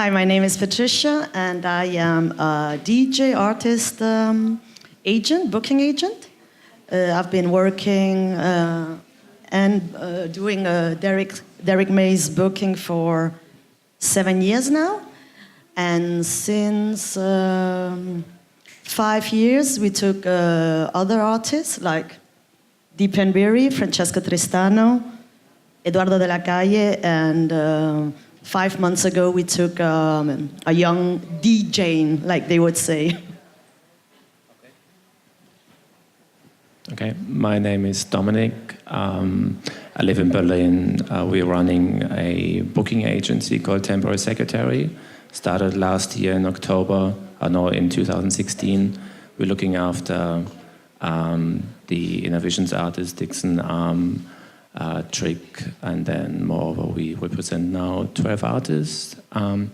Hi, my name is Patricia, and I am a DJ, artist, agent, booking agent. I've been working and doing Derek May's booking for 7 years now. And since 5 years, we took other artists like Deep and Berry, Francesca Tristano, Eduardo de la Calle, and 5 months ago we took a young DJ, like they would say. Okay, my name is Dominik. I live in Berlin. We're running a booking agency called Temporary Secretary. Started last year in October, in 2016. We're looking after the Innerversions artists, Dixon, Trick, and then moreover we represent now 12 artists. I'm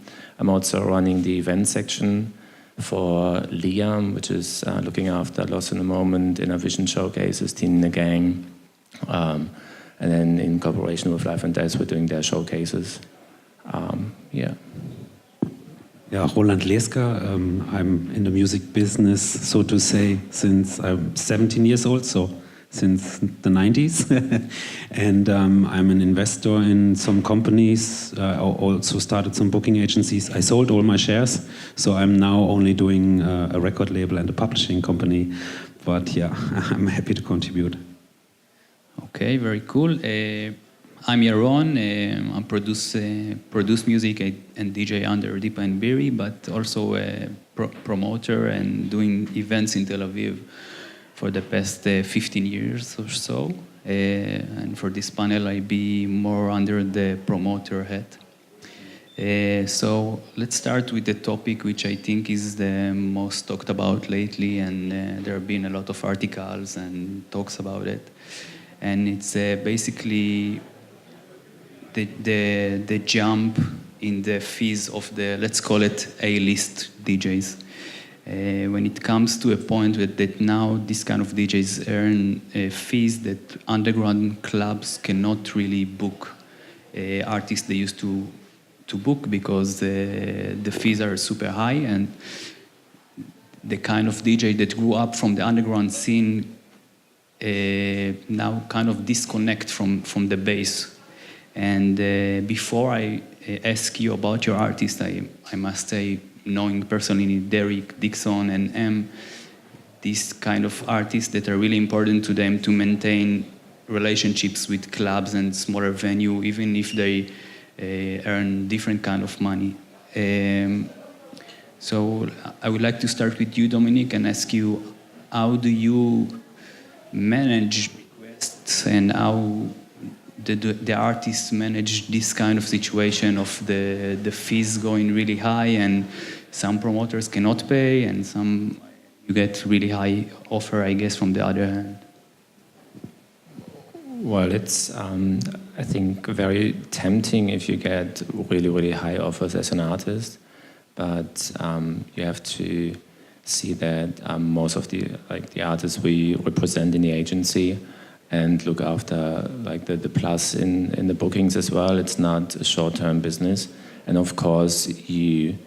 also running the event section for Liam, which is looking after Lost in a Moment, Innervision showcases, Teen in the Gang. And then in cooperation with Life and Death, we're doing their showcases. Yeah, Roland Leesker. I'm in the music business, so to say, since I'm 17 years old, so since the 90s. And I'm an investor in some companies. I also started some booking agencies. I sold all my shares, so I'm now only doing a record label and a publishing company. But yeah, I'm happy to contribute. Okay, very cool. I'm Yaron. I produce music and DJ under Deep and Berry, but also a promoter and doing events in Tel Aviv for the past 15 years or so. And for this panel, I be more under the promoter hat. So let's start with the topic which I think is the most talked about lately, and there have been a lot of articles and talks about it. And it's basically the jump in the fees of the, let's call it A-list DJs. When it comes to a point that now this kind of DJs earn fees that underground clubs cannot really book artists they used to book because the fees are super high, and the kind of DJ that grew up from the underground scene now kind of disconnect from the base. And before I ask you about your artist, I must say, knowing personally Derek, Dixon, and M, these kind of artists that are really important to them to maintain relationships with clubs and smaller venue, even if they earn different kind of money. So I would like to start with you, Dominik, and ask you, how do you manage requests and how the artists manage this kind of situation of the fees going really high, and some promoters cannot pay, and some you get really high offer, I guess, from the other hand? Well, it's, I think, very tempting if you get really, really high offers as an artist, but you have to see that most of the artists we represent in the agency and look after the plus in the bookings as well. It's not a short-term business, and of course you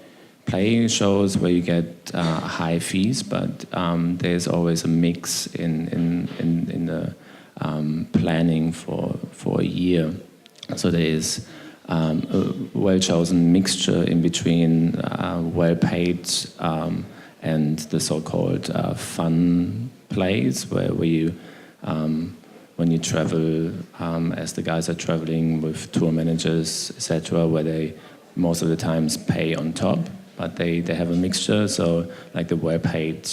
play shows where you get high fees, but there's always a mix in the planning for a year. So there is a well-chosen mixture in between well-paid and the so-called fun plays where you when you travel, as the guys are traveling with tour managers, etc., where they most of the times pay on top, but they have a mixture. So like the well-paid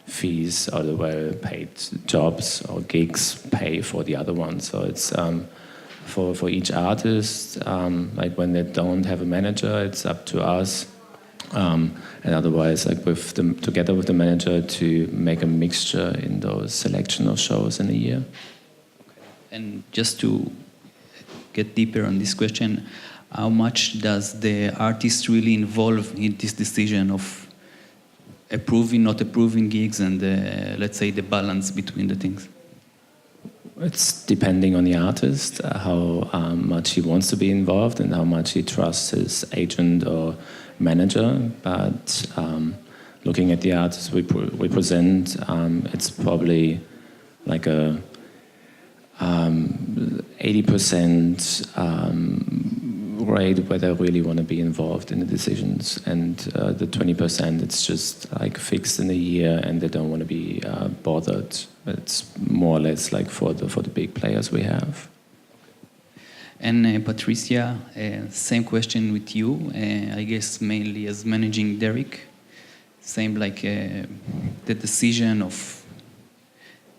fees or the well-paid jobs or gigs pay for the other ones. So it's for each artist, like when they don't have a manager, it's up to us. And otherwise, like together with the manager, to make a mixture in those selection of shows in a year. And just to get deeper on this question, how much does the artist really involve in this decision of approving, not approving gigs, and let's say the balance between the things? It's depending on the artist, how much he wants to be involved and how much he trusts his agent or manager, but looking at the artists we present, it's probably like a 80% rate where they really want to be involved in the decisions, and the 20% it's just like fixed in a year and they don't want to be bothered. It's more or less like for the big players we have. And Patricia, same question with you. I guess mainly as managing Derek, same like the decision of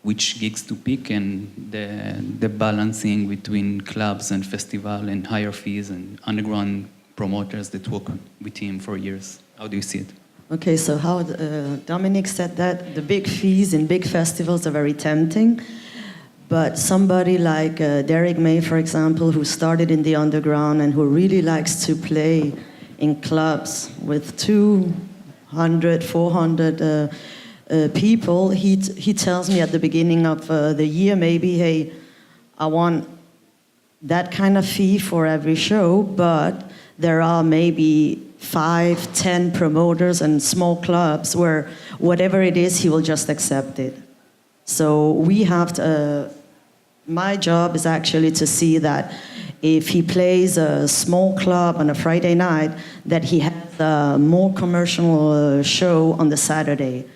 which gigs to pick and the balancing between clubs and festival and higher fees and underground promoters that work with him for years. How do you see it? Okay, so how Dominik said that the big fees in big festivals are very tempting, but somebody like Derek May, for example, who started in the underground and who really likes to play in clubs with 200, 400 people, he tells me at the beginning of the year, maybe, hey, I want that kind of fee for every show, but there are maybe 5, 10 promoters and small clubs where whatever it is, he will just accept it. So we have to, my job is actually to see that if he plays a small club on a Friday night, that he has a more commercial show on the Saturday.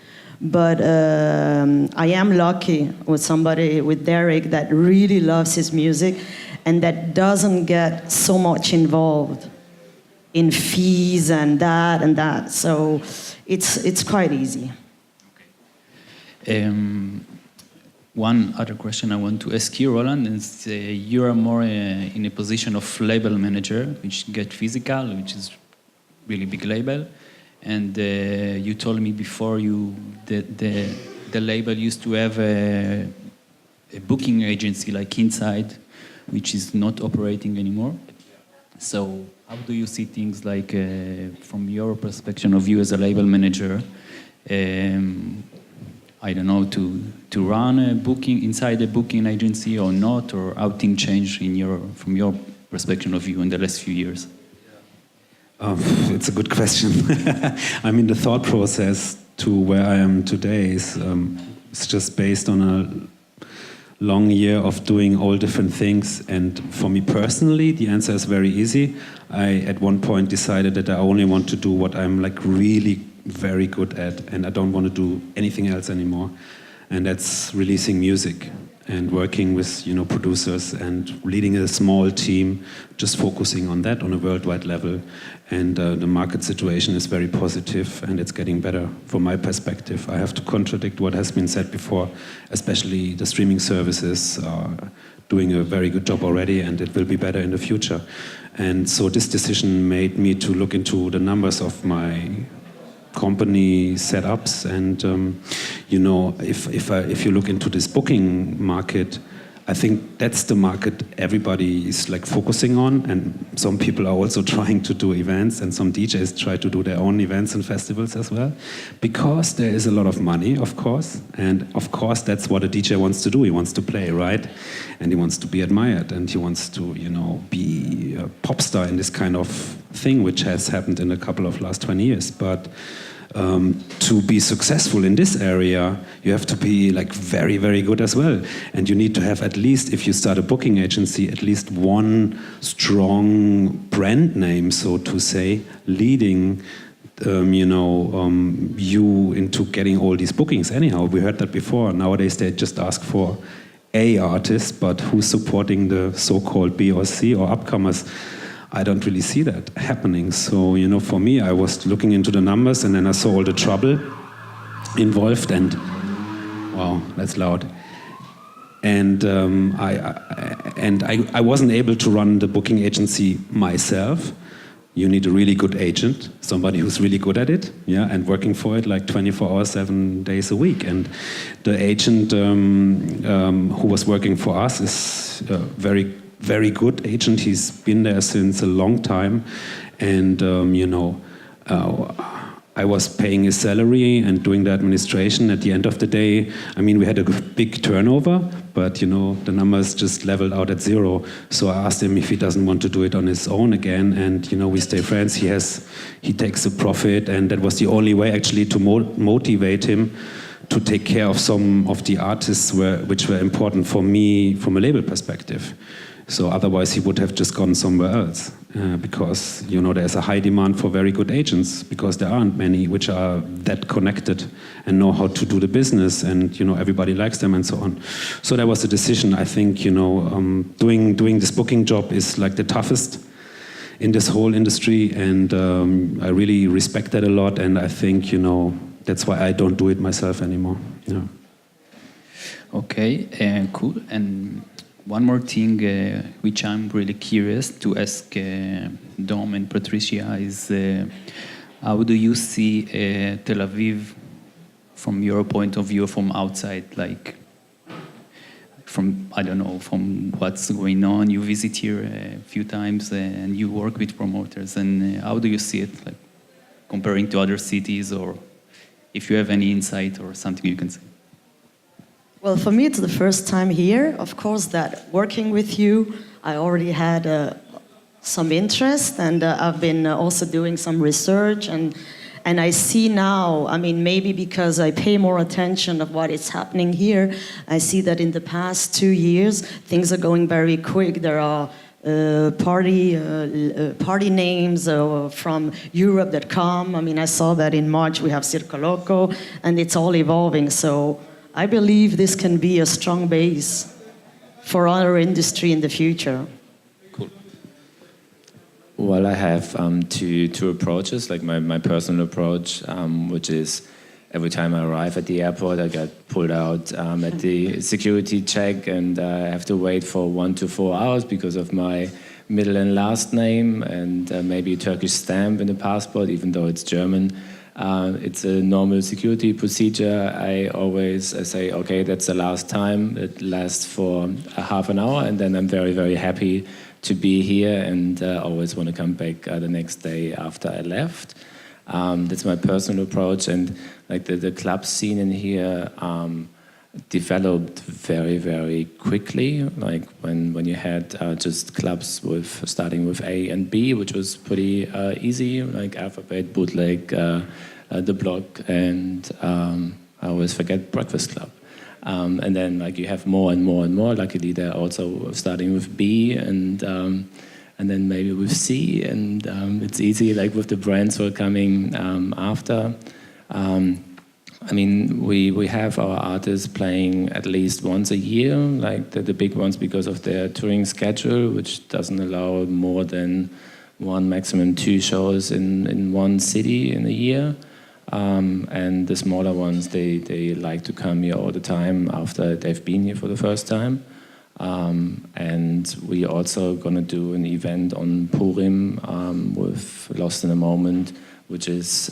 But I am lucky with somebody, with Derek, that really loves his music and that doesn't get so much involved in fees and that and that. So it's quite easy. Okay. One other question I want to ask you, Roland, is you are more in a position of label manager, which get physical, which is really big label. And you told me before the label used to have a booking agency like Inside, which is not operating anymore. So how do you see things like from your perspective of you as a label manager? I don't know, to run a booking inside a booking agency or not, or how things changed from your perspective of view in the last few years? It's a good question. I mean, the thought process to where I am today is it's just based on a long year of doing all different things. And for me personally, the answer is very easy. I, at one point, decided that I only want to do what I'm like really very good at, and I don't want to do anything else anymore. And that's releasing music and working with, you know, producers and leading a small team, just focusing on that on a worldwide level. And the market situation is very positive and it's getting better from my perspective. I have to contradict what has been said before, especially the streaming services are doing a very good job already and it will be better in the future. And so this decision made me to look into the numbers of my company setups, and you know, if you look into this booking market, I think that's the market everybody is like focusing on, and some people are also trying to do events, and some DJs try to do their own events and festivals as well, because there is a lot of money, of course, and of course that's what a DJ wants to do. He wants to play, right? And he wants to be admired, and he wants to, you know, be a pop star in this kind of thing, which has happened in a couple of last 20 years. But to be successful in this area, you have to be like very, very good as well. And you need to have, at least if you start a booking agency, at least one strong brand name, so to say, leading you into getting all these bookings. Anyhow, we heard that before. Nowadays they just ask for a artist, but who's supporting the so-called B or C or upcomers? I don't really see that happening. So, you know, for me, I was looking into the numbers and then I saw all the trouble involved, and wow, that's loud. And I wasn't able to run the booking agency myself. You need a really good agent, somebody who's really good at it, yeah, and working for it like 24 hours, 7 days a week. And the agent who was working for us is very good agent. He's been there since a long time, and I was paying his salary and doing the administration. At the end of the day, I mean, we had a big turnover, but you know, the numbers just leveled out at zero. So I asked him if he doesn't want to do it on his own again, and you know, we stay friends. He takes a profit, and that was the only way actually to motivate him to take care of some of the artists which were important for me from a label perspective. So otherwise he would have just gone somewhere else because you know there's a high demand for very good agents because there aren't many which are that connected and know how to do the business, and you know everybody likes them and so on. So that was the decision. I think you know doing this booking job is like the toughest in this whole industry, and I really respect that a lot, and I think you know that's why I don't do it myself anymore. Yeah. Okay, cool. And one more thing which I'm really curious to ask Dom and Patricia is how do you see Tel Aviv from your point of view from outside, like from, I don't know, from what's going on? You visit here a few times and you work with promoters, and how do you see it, like comparing to other cities, or if you have any insight or something you can say? Well, for me, it's the first time here. Of course, that working with you, I already had some interest, and I've been also doing some research, and I see now, I mean, maybe because I pay more attention of what is happening here, I see that in the past 2 years, things are going very quick. There are party names from Europe that come. I mean, I saw that in March we have Circo Loco, and it's all evolving. So I believe this can be a strong base for our industry in the future. Cool. Well, I have two approaches, like my personal approach, which is every time I arrive at the airport, I get pulled out at the security check, and I have to wait for 1 to 4 hours because of my middle and last name, and maybe a Turkish stamp in the passport, even though it's German. It's a normal security procedure. I say, okay, that's the last time. It lasts for a half an hour, and then I'm very, very happy to be here, and always want to come back the next day after I left. That's my personal approach, and like the club scene in here developed very, very quickly. Like when you had just clubs starting with A and B, which was pretty easy, like Alphabet, Bootleg, The Block, and I always forget Breakfast Club. And then like you have more and more and more. Luckily, they're also starting with B, and then maybe with C, and it's easy like with the brands who are coming after. I mean, we have our artists playing at least once a year, like the big ones, because of their touring schedule, which doesn't allow more than 1, maximum 2 shows in one city in a year. And the smaller ones, they like to come here all the time after they've been here for the first time. And we also gonna do an event on Purim with Lost in a Moment, which is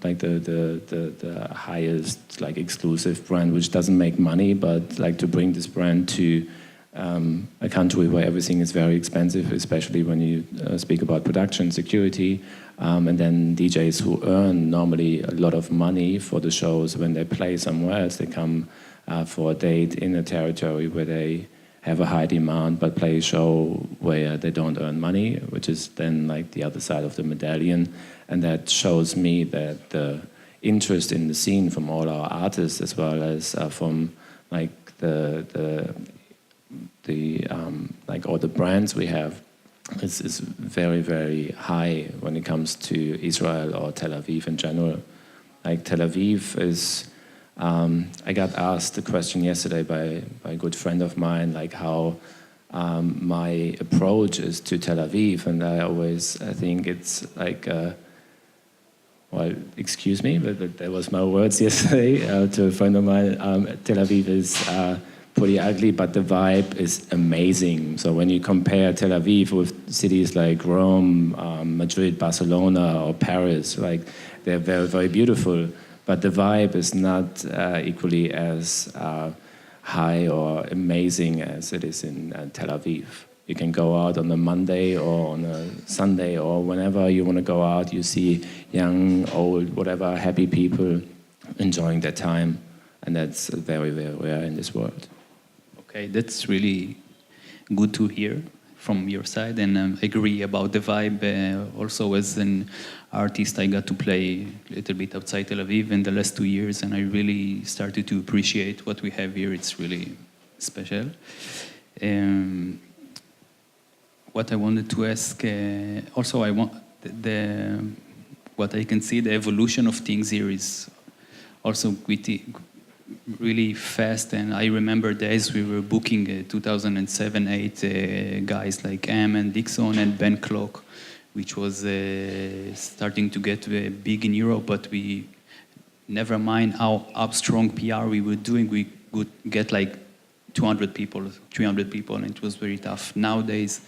like the highest like exclusive brand, which doesn't make money, but like to bring this brand to a country where everything is very expensive, especially when you speak about production, security, and then DJs who earn normally a lot of money for the shows when they play somewhere else, they come for a date in a territory where they have a high demand but play a show where they don't earn money, which is then like the other side of the medallion. And that shows me that the interest in the scene from all our artists, as well as from like the like all the brands we have, is very, very high when it comes to Israel or Tel Aviv in general. Like Tel Aviv is, I got asked a question yesterday by a good friend of mine, like how my approach is to Tel Aviv, and I think it's like, well, excuse me, but that was my words yesterday to a friend of mine. Tel Aviv is pretty ugly, but the vibe is amazing. So when you compare Tel Aviv with cities like Rome, Madrid, Barcelona, or Paris, like they're very, very beautiful, but the vibe is not equally as high or amazing as it is in Tel Aviv. You can go out on a Monday or on a Sunday or whenever you want to go out. You see young, old, whatever, happy people enjoying their time. And that's very, very rare in this world. Okay, that's really good to hear from your side, and I agree about the vibe. Also, as an artist, I got to play a little bit outside Tel Aviv in the last 2 years, and I really started to appreciate what we have here. It's really special. What I wanted to ask, also, I want what I can see, the evolution of things here is also really fast, and I remember days we were booking 2007-8 guys like and Dixon and Ben Clock, which was starting to get big in Europe, but we never mind how strong PR we were doing, we would get like 200 people, 300 people, and it was very tough. Nowadays,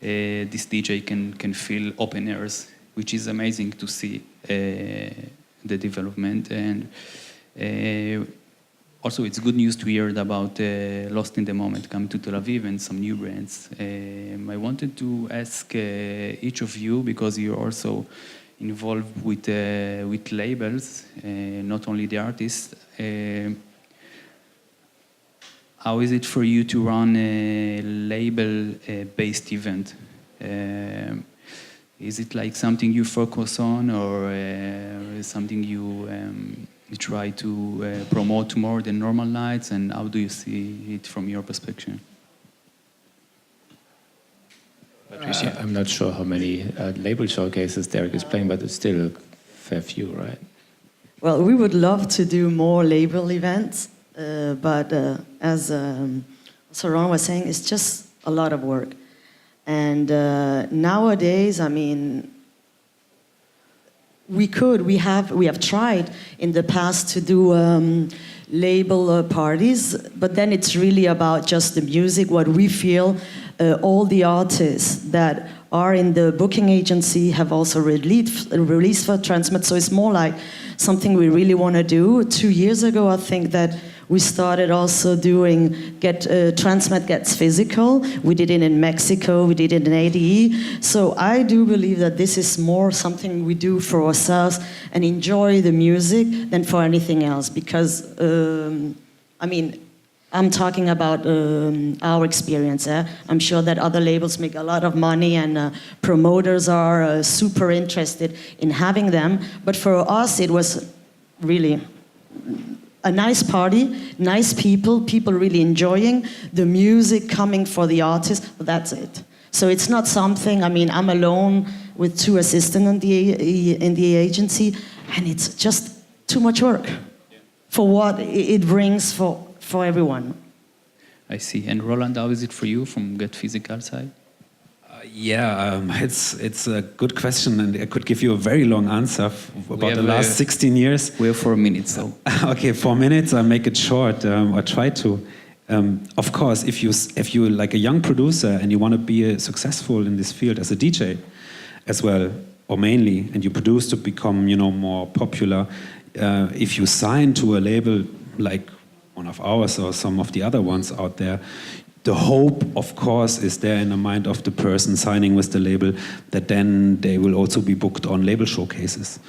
this DJ can fill open airs, which is amazing to see the development. And also, it's good news to hear about Lost in the Moment coming to Tel Aviv and some new brands. I wanted to ask each of you, because you're also involved with labels, not only the artists. How is it for you to run a label-based event? Is it like something you focus on, or something you try to promote more than normal nights? And how do you see it from your perspective? Patricia? I'm not sure how many label showcases Derek is playing, but it's still a fair few, right? Well, we would love to do more label events, but as Roland was saying, it's just a lot of work. And nowadays, I mean, we have tried in the past to do label parties, but then it's really about just the music, what we feel. All the artists that are in the booking agency have also released for Transmat, so it's more like something we really want to do. 2 years ago, I think that we started also doing Transmat Gets Physical. We did it in Mexico, we did it in ADE. So I do believe that this is more something we do for ourselves and enjoy the music than for anything else. Because, I mean, I'm talking about our experience. I'm sure that other labels make a lot of money, and promoters are super interested in having them. But for us, it was really a nice party, nice people really enjoying the music, coming for the artist. That's it. So it's not something. I mean, I'm alone with 2 assistants in the agency, and it's just too much work for what it brings for everyone. I see. And Roland, how is it for you from Get Physical side? It's a good question, and I could give you a very long answer about the last 16 years. We have 4 minutes, so. Okay, 4 minutes. I make it short, or try to. Of course, if you like a young producer and you want to be successful in this field as a DJ, as well, or mainly, and you produce to become more popular, if you sign to a label like one of ours or some of the other ones out there, the hope, of course, is there in the mind of the person signing with the label, that then they will also be booked on label showcases.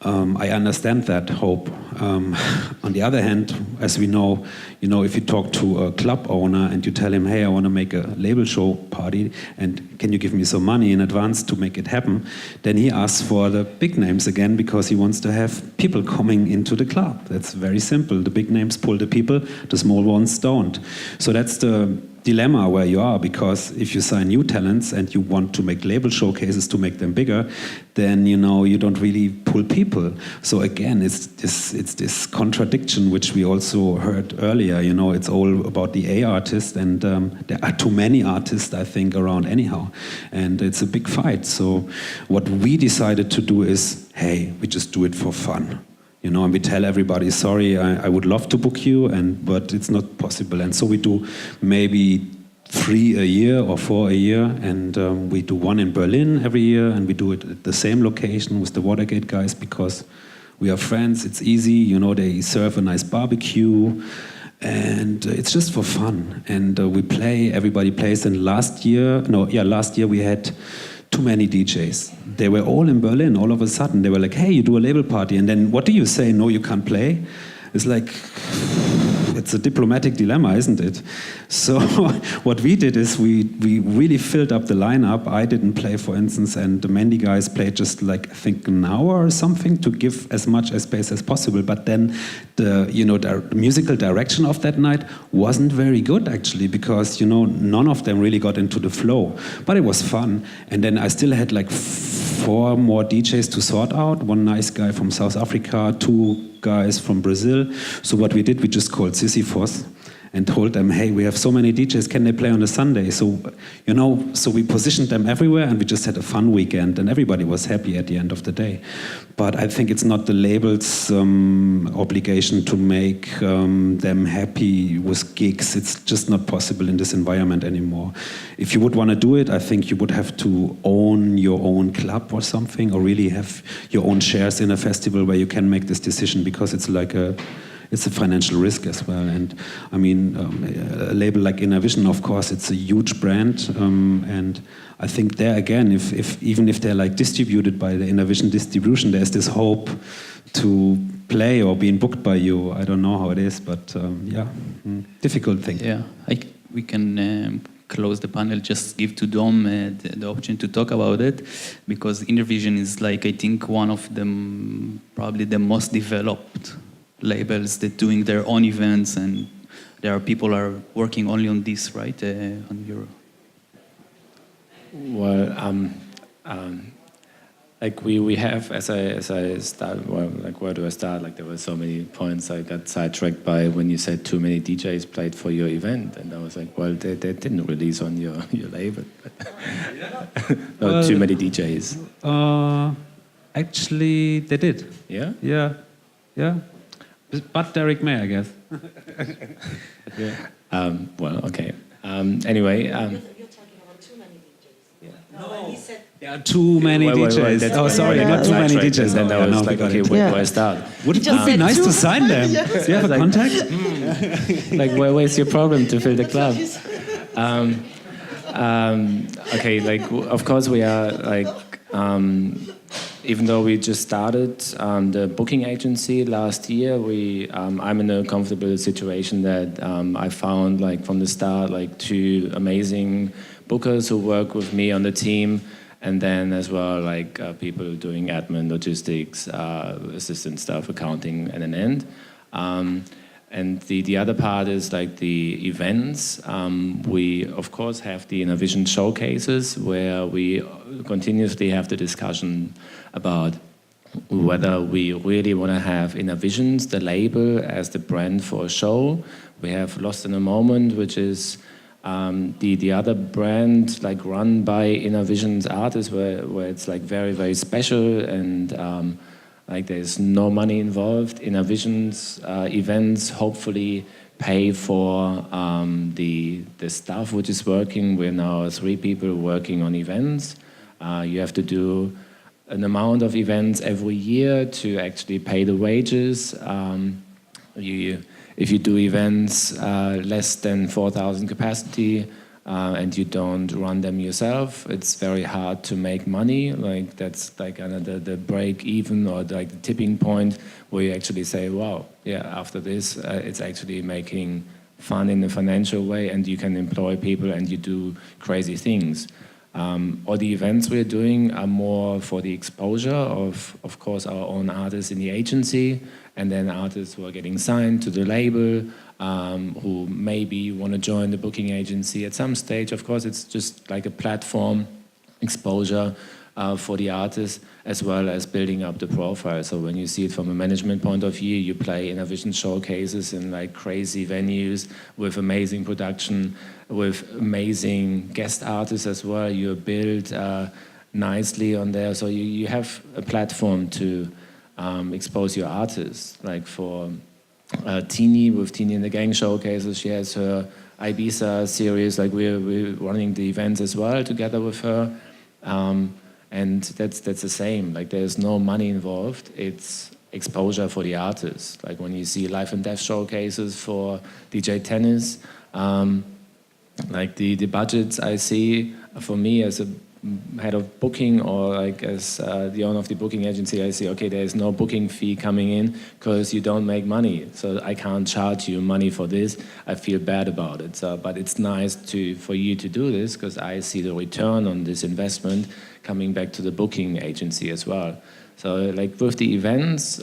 I understand that hope. On the other hand, as we know, if you talk to a club owner and you tell him, hey, I want to make a label show party, and can you give me some money in advance to make it happen? Then he asks for the big names again, because he wants to have people coming into the club. That's very simple. The big names pull the people, the small ones don't. So that's the dilemma where you are, because if you sign new talents and you want to make label showcases to make them bigger, then you don't really pull people. So again, it's this contradiction which we also heard earlier. It's all about the A artist, and there are too many artists, I think, around anyhow, and it's a big fight. So what we decided to do is, hey, we just do it for fun. And we tell everybody, sorry, I would love to book you, but it's not possible. And so we do maybe 3 a year or 4 a year, and we do 1 in Berlin every year, and we do it at the same location with the Watergate guys, because we are friends, it's easy, they serve a nice barbecue, and it's just for fun. And we play, everybody plays. And last year we had too many DJs. They were all in Berlin. All of a sudden, they were like, "Hey, you do a label party," and then what do you say? No, you can't play. It's like, it's a diplomatic dilemma, isn't it? So what we did is we really filled up the lineup. I didn't play, for instance, and the Mandy guys played just like, I think, an hour or something to give as much space as possible. But then the musical direction of that night wasn't very good, actually, because none of them really got into the flow. But it was fun. And then I still had like 4 more DJs to sort out. One nice guy from South Africa, 2 guys from Brazil. So what we did, we just called Sisyphos and told them, "Hey, we have so many DJs, can they play on a Sunday?" So, so we positioned them everywhere, and we just had a fun weekend, and everybody was happy at the end of the day. But I think it's not the label's obligation to make them happy with gigs. It's just not possible in this environment anymore. If you would want to do it, I think you would have to own your own club or something, or really have your own shares in a festival where you can make this decision, because it's like it's a financial risk as well. And I mean, a label like Innervision, of course, it's a huge brand. And I think there again, even if they're like distributed by the Innervision distribution, there's this hope to play or being booked by you. I don't know how it is, but difficult thing. Yeah, we can close the panel, just give to Dom the option to talk about it, because Innervision is like, I think, one of them, probably the most developed labels that doing their own events, and there are people are working only on this, right? On your. Well, like we have, as I start, well, like where do I start? Like there were so many points I got sidetracked by when you said too many DJs played for your event, and I was like, well, they didn't release on your label. Too many DJs. Actually, they did. Yeah? Yeah. But Derek May, I guess. Yeah. Well, okay. Anyway. You're talking about too many DJs. Yeah. No, he said there are too many DJs. Oh, sorry, not too many DJs. Then I was like, okay, where do I start? Would be nice to sign them. Do you have a contact? Like, where's your problem to fill the club? Okay, like, of course we are like. Even though we just started the booking agency last year, I'm in a comfortable situation that I found, like from the start, like 2 amazing bookers who work with me on the team, and then as well like people doing admin, logistics, assistant stuff, accounting, and an end. And the other part is like the events. We, of course, have the Innervision showcases where we continuously have the discussion about whether we really want to have Innervisions, the label, as the brand for a show. We have Lost in a Moment, which is the other brand like run by Innervisions artists where it's like very, very special and like there's no money involved. Innervisions events hopefully pay for the staff which is working. We're now 3 people working on events. You have to do an amount of events every year to actually pay the wages. If you do events less than 4,000 capacity and you don't run them yourself, it's very hard to make money. Like that's like the break even or like the tipping point where you actually say, wow, yeah, after this, it's actually making fun in a financial way and you can employ people and you do crazy things. All the events we're doing are more for the exposure of course, our own artists in the agency, and then artists who are getting signed to the label, who maybe want to join the booking agency at some stage. Of course, it's just like a platform exposure for the artist, as well as building up the profile. So when you see it from a management point of view, you play Innervision showcases in like crazy venues with amazing production, with amazing guest artists as well. You build nicely on there, so you have a platform to expose your artists. Like for Tini, with Tini and the Gang showcases, she has her Ibiza series. Like we're running the events as well together with her. And that's the same. Like there's no money involved. It's exposure for the artists. Like when you see life and death showcases for DJ Tennis, like the budgets I see for me as a head of booking or like as the owner of the booking agency, I see, okay, there's no booking fee coming in because you don't make money. So I can't charge you money for this. I feel bad about it. So, but it's nice for you to do this because I see the return on this investment coming back to the booking agency as well. So like with the events,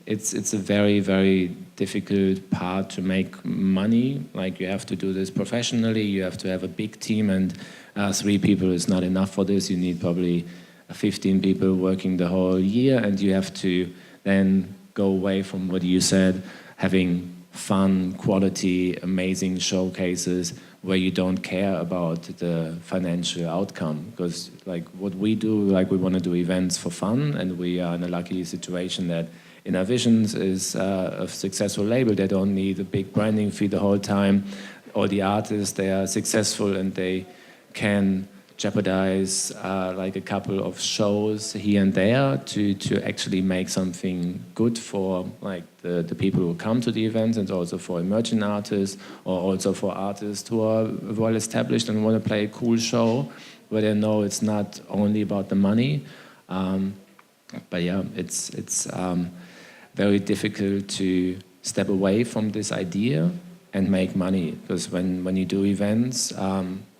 it's a very, very difficult part to make money. Like you have to do this professionally, you have to have a big team, and 3 people is not enough for this. You need probably 15 people working the whole year, and you have to then go away from what you said, having fun, quality, amazing showcases where you don't care about the financial outcome. Because like what we do, like we want to do events for fun, and we are in a lucky situation that Innerversions is a successful label. They don't need a big branding fee the whole time. All the artists, they are successful and they can jeopardize like a couple of shows here and there to actually make something good for like the people who come to the events, and also for emerging artists, or also for artists who are well established and want to play a cool show where they know it's not only about the money. But yeah, it's very difficult to step away from this idea and make money, because when you do events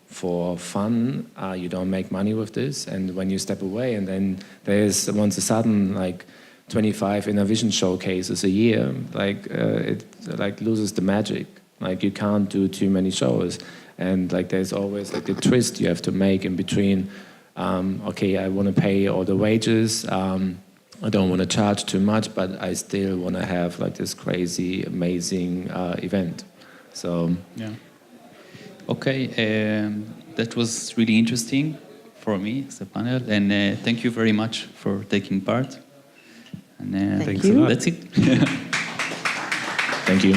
for fun, you don't make money with this, and when you step away and then there's once a sudden like 25 Innervision showcases a year, like it like loses the magic. Like you can't do too many shows, and like there's always like the twist you have to make in between. Okay, I want to pay all the wages, I don't want to charge too much, but I still want to have like this crazy amazing event. So yeah. Okay, that was really interesting for me as a panel, and thank you very much for taking part. And Thank you. That's it. thank you.